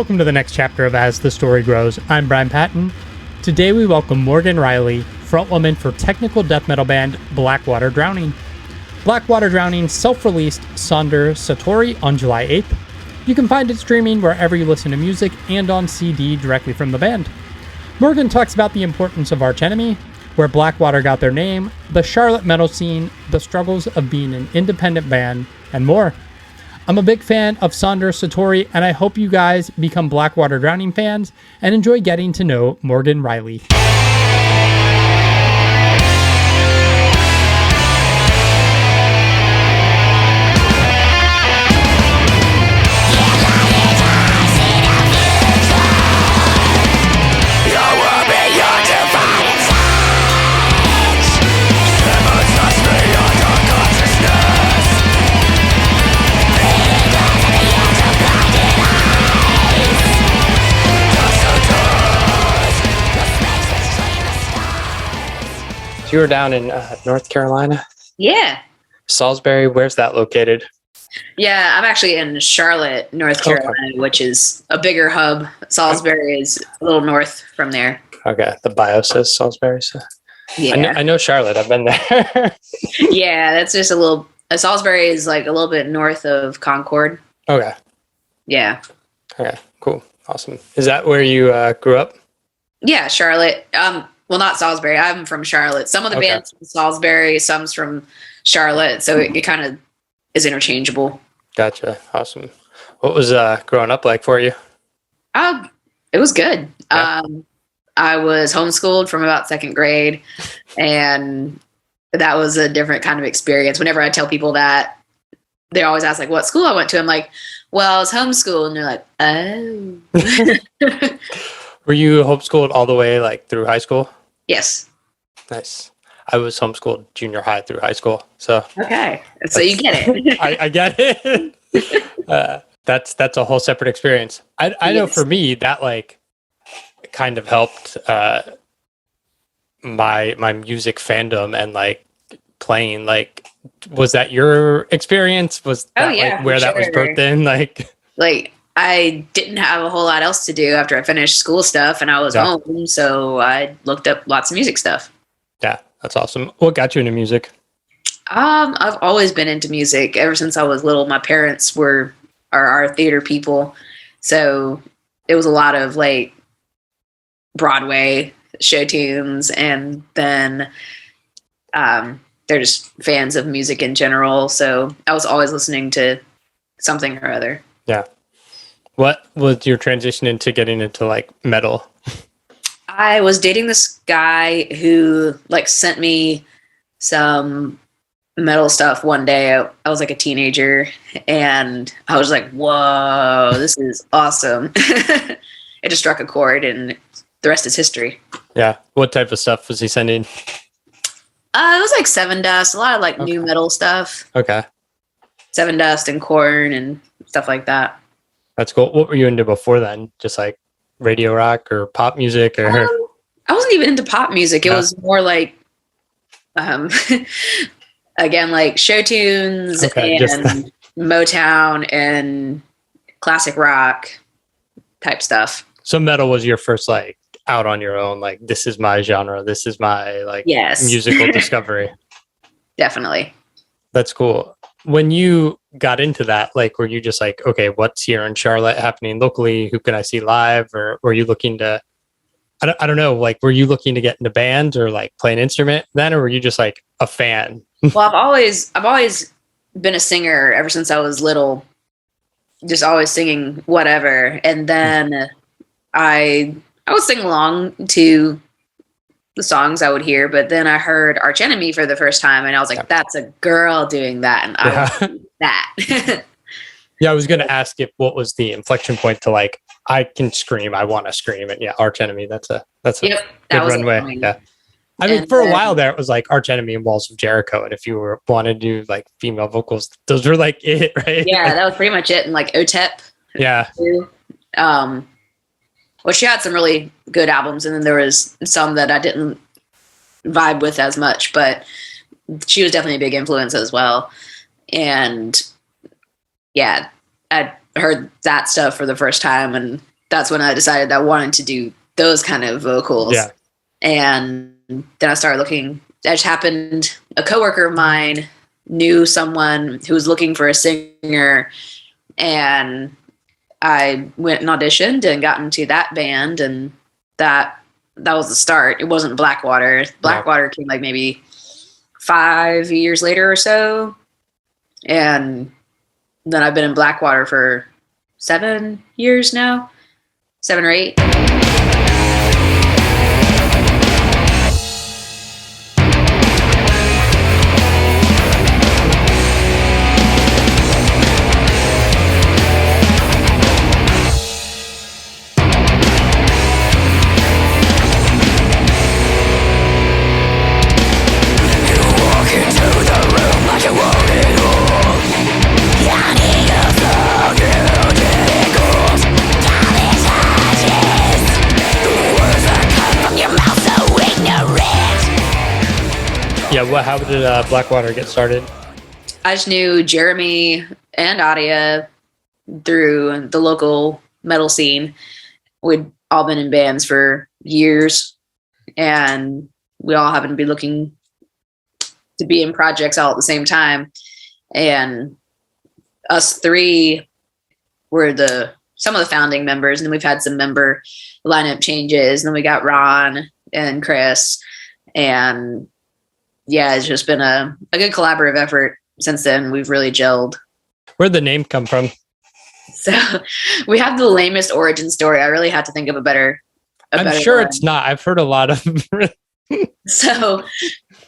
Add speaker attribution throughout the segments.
Speaker 1: Welcome to the next chapter of As the Story Grows. I'm Brian Patton. Today we welcome Morgan Riley, frontwoman for technical death metal band Blackwater Drowning. Blackwater Drowning self-released Sonder Satori on July 8th. You can find it streaming wherever you listen to music and on CD directly from the band. Morgan talks about the importance of Arch Enemy, where Blackwater got their name, the Charlotte metal scene, the struggles of being an independent band, and more. I'm a big fan of Sonder Satori, and I hope you guys become Blackwater Drowning fans and enjoy getting to know Morgan Riley. You were down in North Carolina?
Speaker 2: Yeah.
Speaker 1: Salisbury, where's that located?
Speaker 2: Yeah, I'm actually in Charlotte, North Carolina, which is a bigger hub. Salisbury is a little north from there.
Speaker 1: Okay, the bio says Salisbury. So.
Speaker 2: Yeah.
Speaker 1: I know Charlotte. I've been there.
Speaker 2: Yeah, that's just a little... Salisbury is like a little bit north of Concord.
Speaker 1: Okay.
Speaker 2: Yeah.
Speaker 1: Okay, cool. Awesome. Is that where you grew up?
Speaker 2: Yeah, Charlotte. Well, not Salisbury. I'm from Charlotte. Some of the bands from Salisbury, some's from Charlotte, so it kind of is interchangeable.
Speaker 1: Gotcha. Awesome. What was growing up like for you?
Speaker 2: It was good.
Speaker 1: Yeah.
Speaker 2: I was homeschooled from about second grade, and that was a different kind of experience. Whenever I tell people that, they always ask, like, what school I went to. I'm like, well, I was homeschooled. And they're like, oh.
Speaker 1: Were you homeschooled all the way like through high school?
Speaker 2: Yes.
Speaker 1: Nice. I was homeschooled junior high through high school. So
Speaker 2: okay. So you get it.
Speaker 1: I get it. That's a whole separate experience. I know for me that like kind of helped my music fandom and like playing. Like, was that your experience? Was that like where that was birthed in? Like
Speaker 2: I didn't have a whole lot else to do after I finished school stuff, and I was home, so I looked up lots of music stuff.
Speaker 1: Yeah, that's awesome. What got you into music?
Speaker 2: I've always been into music ever since I was little. My parents are theater people, so it was a lot of like Broadway show tunes, and then they're just fans of music in general. So I was always listening to something or other.
Speaker 1: Yeah. What was your transition into getting into like metal?
Speaker 2: I was dating this guy who like sent me some metal stuff one day. I was like a teenager, and I was like, whoa, this is awesome. It just struck a chord, and the rest is history.
Speaker 1: Yeah. What type of stuff was he sending?
Speaker 2: It was like Seven Dust, a lot of like new metal stuff.
Speaker 1: Okay.
Speaker 2: Seven Dust and Korn and stuff like that.
Speaker 1: That's cool. What were you into before then? Just like radio rock or pop music? Or
Speaker 2: I wasn't even into pop music. It was more like, again, like show tunes and Motown and classic rock type stuff.
Speaker 1: So metal was your first like out on your own, like this is my genre, this is my like musical discovery.
Speaker 2: Definitely. That's
Speaker 1: cool. When you got into that, like, were you just like, okay, what's here in Charlotte happening locally? Who can I see live? Or were you looking to, I don't know, like, were you looking to get into bands or like play an instrument then? Or were you just like a fan?
Speaker 2: Well, I've always been a singer ever since I was little, just always singing whatever. And then I would sing along to the songs I would hear, but then I heard Arch Enemy for the first time, and I was like, that's a girl doing that, and I want to do that.
Speaker 1: Yeah, I was going to ask what was the inflection point to like, I can scream, I want to scream, and yeah, Arch Enemy, that's a good runway. Yeah. I mean, for a while there, it was like Arch Enemy and Walls of Jericho, and if you wanted to do like female vocals, those were like it, right?
Speaker 2: Yeah, that was pretty much it, and like OTEP.
Speaker 1: Yeah.
Speaker 2: Well, she had some really good albums, and then there was some that I didn't vibe with as much, but she was definitely a big influence as well. And yeah, I heard that stuff for the first time, and that's when I decided that I wanted to do those kind of vocals.
Speaker 1: Yeah.
Speaker 2: And then I started looking. That just happened. A coworker of mine knew someone who was looking for a singer, and I went and auditioned and got into that band, and that was the start. It wasn't Blackwater. Blackwater came like maybe 5 years later or so, and then I've been in Blackwater for 7 years now, 7 or 8.
Speaker 1: Yeah, how did Blackwater get started?
Speaker 2: I just knew Jeremy and Adia through the local metal scene. We'd all been in bands for years, and we all happened to be looking to be in projects all at the same time. And us three were some of the founding members, and then we've had some member lineup changes, and then we got Ron and Chris, and yeah, it's just been a good collaborative effort since then. We've really gelled.
Speaker 1: Where'd the name come from?
Speaker 2: So we have the lamest origin story. I really had to think of a better
Speaker 1: I'm sure
Speaker 2: one.
Speaker 1: It's not. I've heard a lot of
Speaker 2: So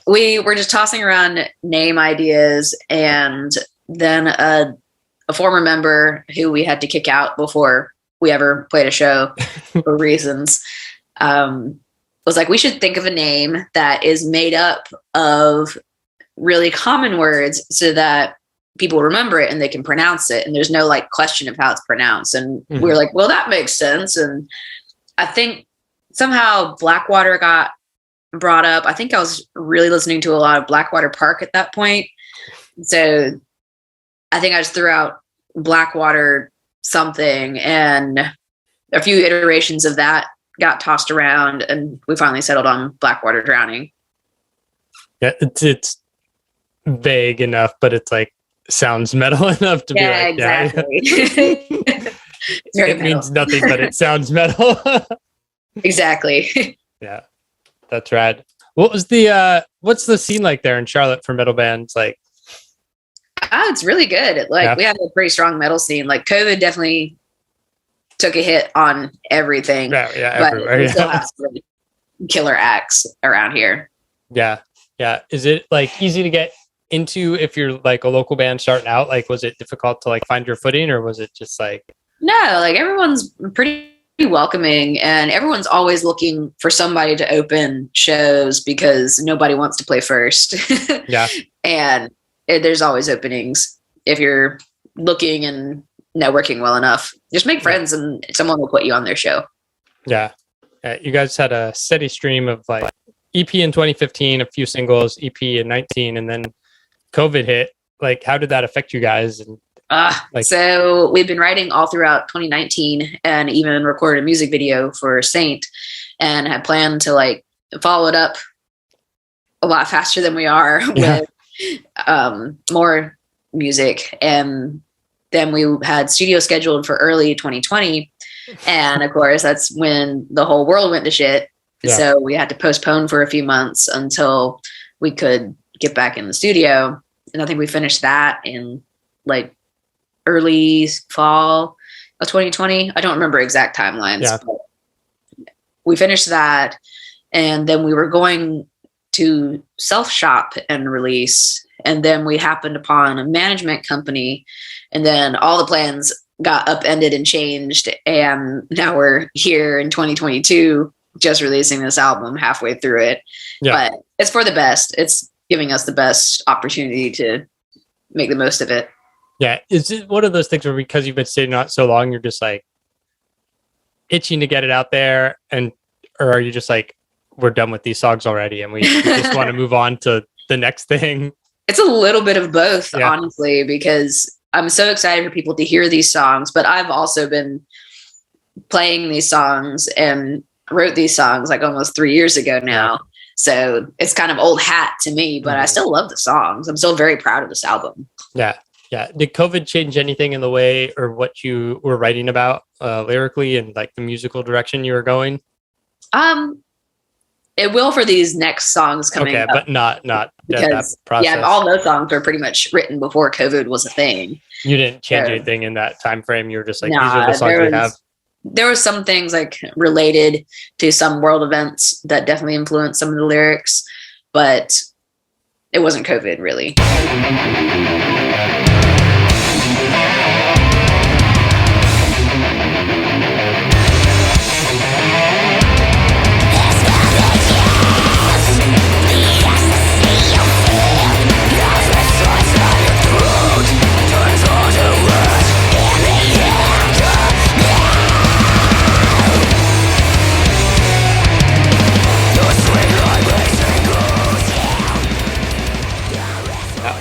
Speaker 2: we were just tossing around name ideas, and then a former member who we had to kick out before we ever played a show for reasons, was like, we should think of a name that is made up of really common words so that people remember it and they can pronounce it. And there's no like question of how it's pronounced. And we were like, well, that makes sense. And I think somehow Blackwater got brought up. I think I was really listening to a lot of Blackwater Park at that point. So I think I just threw out Blackwater something, and a few iterations of that got tossed around, and we finally settled on Blackwater Drowning.
Speaker 1: Yeah, it's vague enough, but it's like sounds metal enough to be like,
Speaker 2: exactly.
Speaker 1: It means nothing, but it sounds metal.
Speaker 2: Exactly.
Speaker 1: Yeah, that's rad. What's the scene like there in Charlotte for metal bands? Like,
Speaker 2: it's really good. We have a pretty strong metal scene. Like, COVID definitely took a hit on everything.
Speaker 1: Yeah,
Speaker 2: but
Speaker 1: everywhere.
Speaker 2: we still have some really killer acts around here.
Speaker 1: Yeah. Is it like easy to get into if you're like a local band starting out? Like, was it difficult to like find your footing, or was it just like?
Speaker 2: No, like everyone's pretty welcoming, and everyone's always looking for somebody to open shows because nobody wants to play first.
Speaker 1: Yeah.
Speaker 2: And there's always openings if you're looking and networking well enough. Just make friends, and someone will put you on their show.
Speaker 1: Yeah. You guys had a steady stream of like EP in 2015, a few singles, EP in 19, and then COVID hit. Like, how did that affect you guys? And
Speaker 2: so we've been writing all throughout 2019, and even recorded a music video for Saint, and had planned to like follow it up a lot faster than we are with more music. And then we had studio scheduled for early 2020. And of course, that's when the whole world went to shit. Yeah. So we had to postpone for a few months until we could get back in the studio. And I think we finished that in like early fall of 2020. I don't remember exact timelines. But we finished that. And then we were going to self-shop and release. And then we happened upon a management company. And then all the plans got upended and changed. And now we're here in 2022, just releasing this album halfway through it. Yeah. But it's for the best. It's giving us the best opportunity to make the most of it.
Speaker 1: Yeah. Is it one of those things where because you've been sitting on it so long, you're just like itching to get it out there? Or are you just like, we're done with these songs already and we just want to move on to the next thing?
Speaker 2: It's a little bit of both, honestly, because I'm so excited for people to hear these songs, but I've also been playing these songs and wrote these songs like almost 3 years ago now. So it's kind of old hat to me, but I still love the songs. I'm still very proud of this album.
Speaker 1: Yeah. Yeah. Did COVID change anything in the way or what you were writing about lyrically and like the musical direction you were going?
Speaker 2: It will for these next songs coming up.
Speaker 1: But not
Speaker 2: because
Speaker 1: that process.
Speaker 2: all those songs were pretty much written before COVID was a thing.
Speaker 1: You didn't change anything in that time frame. You were just like, these are the songs we have.
Speaker 2: There was some things like related to some world events that definitely influenced some of the lyrics, but it wasn't COVID really.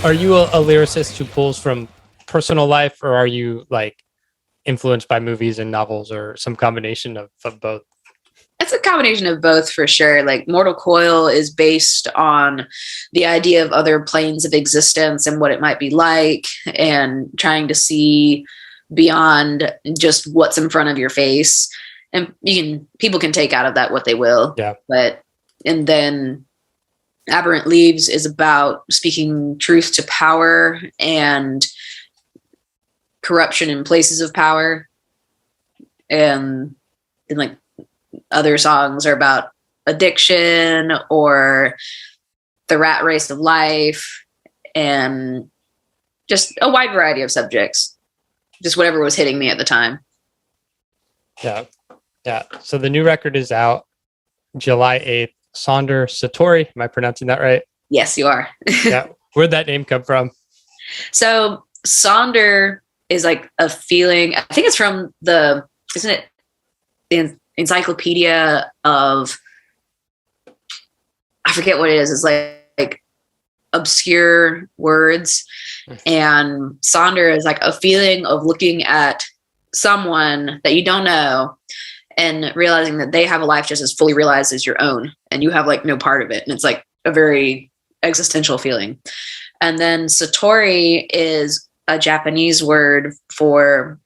Speaker 1: Are you a lyricist who pulls from personal life, or are you like influenced by movies and novels, or some combination of both?
Speaker 2: It's a combination of both for sure. Like Mortal Coil is based on the idea of other planes of existence and what it might be like, and trying to see beyond just what's in front of your face. And people can take out of that what they will.
Speaker 1: Yeah.
Speaker 2: And then Aberrant Leaves is about speaking truth to power and corruption in places of power. And like other songs are about addiction or the rat race of life and just a wide variety of subjects. Just whatever was hitting me at the time.
Speaker 1: Yeah. Yeah. So the new record is out July 8th. Sonder, Satori. Am I pronouncing that right?
Speaker 2: Yes, you are.
Speaker 1: Yeah. Where'd that name come from?
Speaker 2: So Sonder is like a feeling. I think it's from isn't it the encyclopedia of, I forget what it is. It's like obscure words. And Sonder is like a feeling of looking at someone that you don't know and realizing that they have a life just as fully realized as your own, and you have like no part of it. And it's like a very existential feeling. And then Satori is a Japanese word for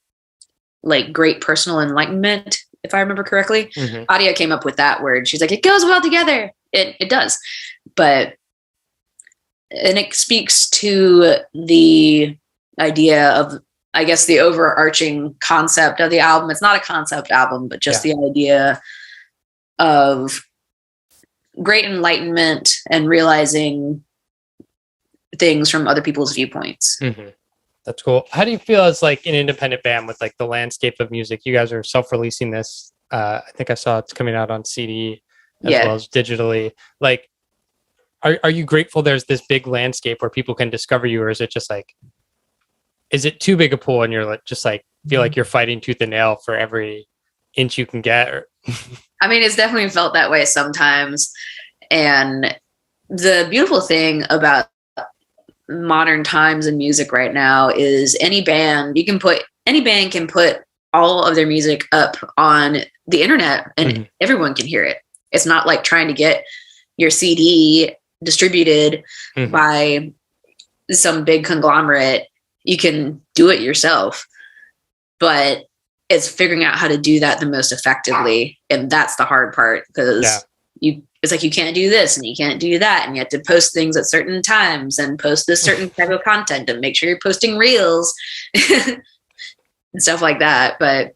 Speaker 2: like great personal enlightenment, if I remember correctly. Adia came up with that word. She's like, it goes well together. It does. And it speaks to the idea of, I guess, the overarching concept of the album. It's not a concept album, but just the idea of great enlightenment and realizing things from other people's viewpoints.
Speaker 1: That's cool. How do you feel as like an independent band with like the landscape of music? You guys are self-releasing this. I think I saw it's coming out on CD as well as digitally. Like, are you grateful there's this big landscape where people can discover you, or is it just like, is it too big a pool and you're like, just like feel like you're fighting tooth and nail for every inch you can get?
Speaker 2: I mean, it's definitely felt that way sometimes. And the beautiful thing about modern times in music right now is any band can put all of their music up on the internet and everyone can hear it. It's not like trying to get your CD distributed by some big conglomerate. You can do it yourself, but it's figuring out how to do that the most effectively. And that's the hard part, because it's like, you can't do this and you can't do that. And you have to post things at certain times and post this certain type of content and make sure you're posting reels and stuff like that. But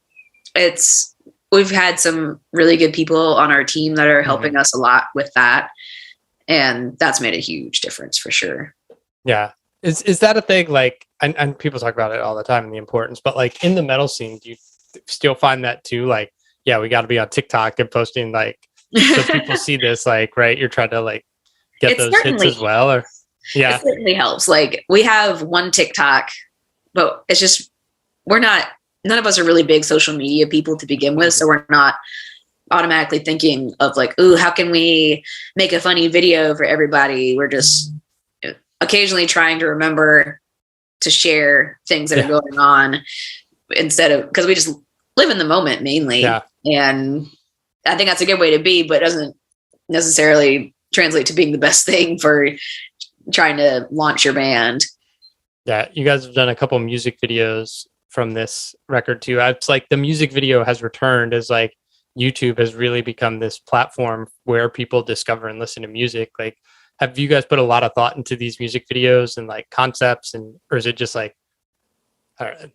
Speaker 2: we've had some really good people on our team that are helping us a lot with that. And that's made a huge difference for sure.
Speaker 1: Yeah. Is that a thing? Like, and people talk about it all the time and the importance, but like in the metal scene, do you still find that too? Like, yeah, we got to be on TikTok and posting, like, so people see this, like, right? You're trying to like get those hits as well, or
Speaker 2: it certainly helps. Like, we have one TikTok, but it's just, none of us are really big social media people to begin with. So we're not automatically thinking of like, ooh, how can we make a funny video for everybody? We're just occasionally trying to remember to share things that are going on, instead of, because we just live in the moment mainly.
Speaker 1: Yeah.
Speaker 2: And I think that's a good way to be, but it doesn't necessarily translate to being the best thing for trying to launch your band.
Speaker 1: Yeah, you guys have done a couple music videos from this record too. It's like the music video has returned as like YouTube has really become this platform where people discover and listen to music. Like, have you guys put a lot of thought into these music videos and like concepts, and or is it just like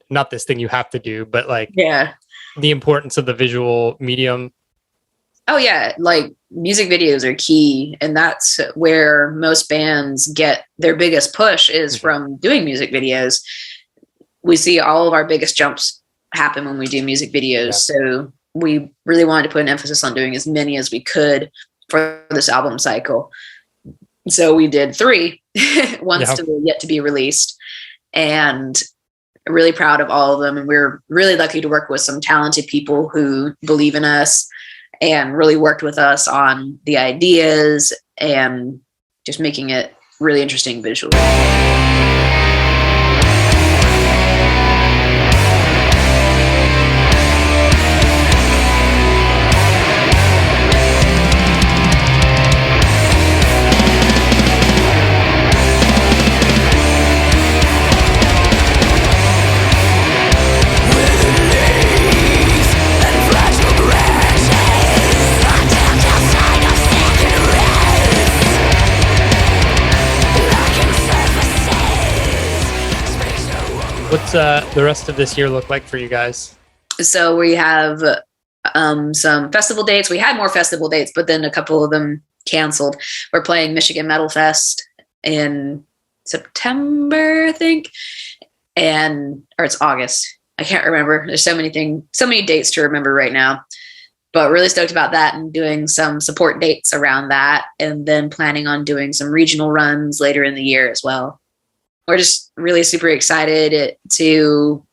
Speaker 1: not this thing you have to do, but like the importance of the visual medium?
Speaker 2: Oh yeah, like music videos are key, and that's where most bands get their biggest push is from doing music videos. We see all of our biggest jumps happen when we do music videos. So we really wanted to put an emphasis on doing as many as we could for this album cycle. So we did 3, one still yet to be released, and really proud of all of them. And we're really lucky to work with some talented people who believe in us and really worked with us on the ideas and just making it really interesting visually.
Speaker 1: What's the rest of this year look like for you guys?
Speaker 2: So we have some festival dates. We had more festival dates, but then a couple of them canceled. We're playing Michigan Metal Fest in September, I think, or it's August. I can't remember. There's so many dates to remember right now, but really stoked about that and doing some support dates around that, and then planning on doing some regional runs later in the year as well. We're just really super excited to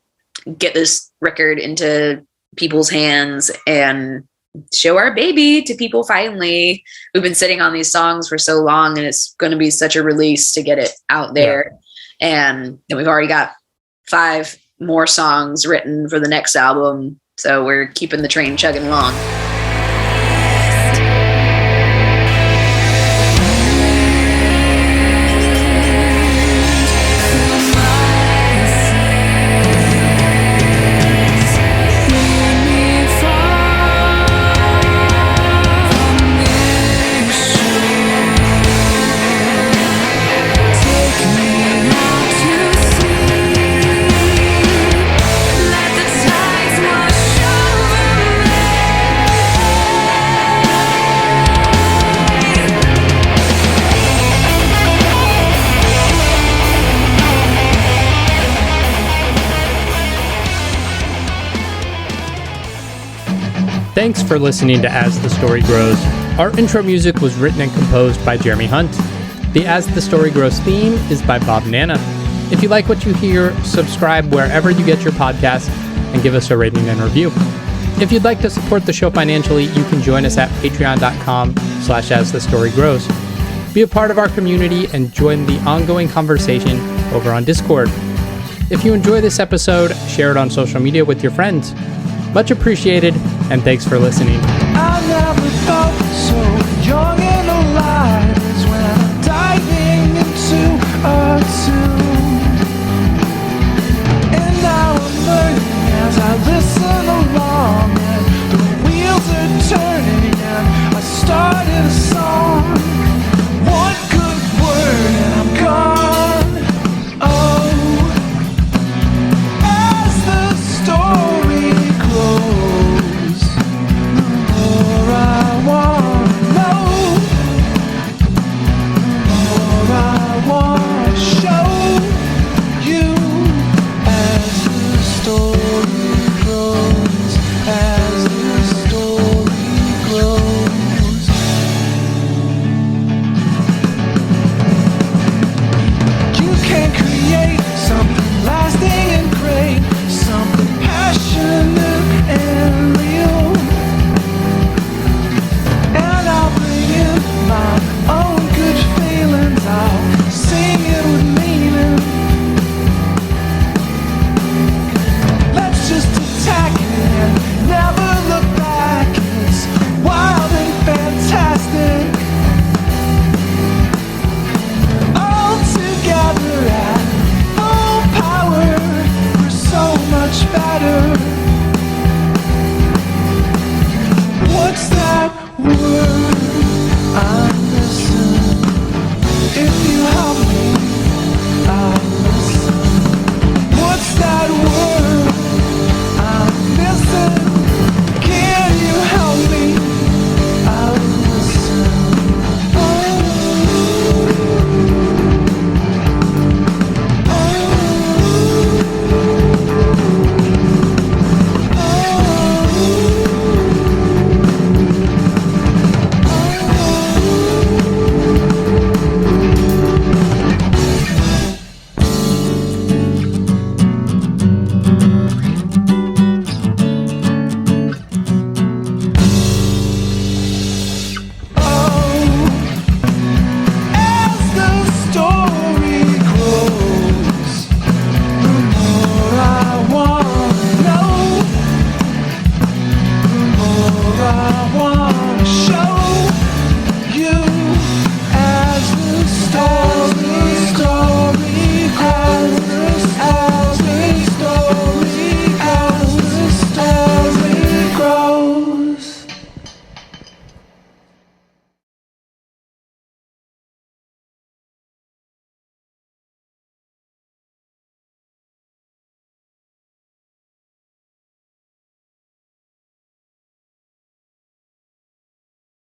Speaker 2: get this record into people's hands and show our baby to people finally. We've been sitting on these songs for so long, and it's going to be such a release to get it out there. Yeah. And then we've already got 5 more songs written for the next album. So we're keeping the train chugging along.
Speaker 1: Thanks for listening to As the Story Grows. Our intro music was written and composed by Jeremy Hunt. The As the Story Grows theme is by Bob Nana. If you like what you hear, subscribe wherever you get your podcasts and give us a rating and review. If you'd like to support the show financially, you can join us at patreon.com/asthestorygrows. Be a part of our community and join the ongoing conversation over on Discord. If you enjoy this episode, share it on social media with your friends. Much appreciated, and thanks for listening.